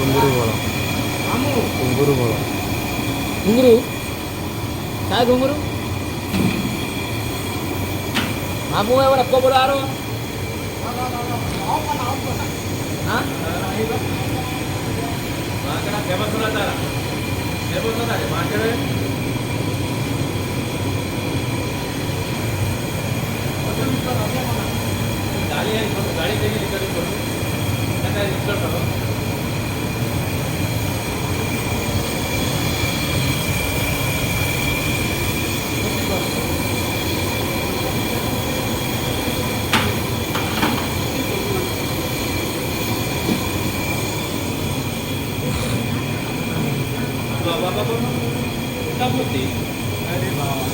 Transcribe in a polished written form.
घुंगरू बोला. घुंगरू बोला. घुंगरू काय घुंगरू मामू एवढा कोबडो आरो हा फेमस होता माझ्याकडे गाडी आहे गाडी देखील रिकॉर्डिंग करू काय रिकॉर्ड करू बाबा बाबा अरे बाबा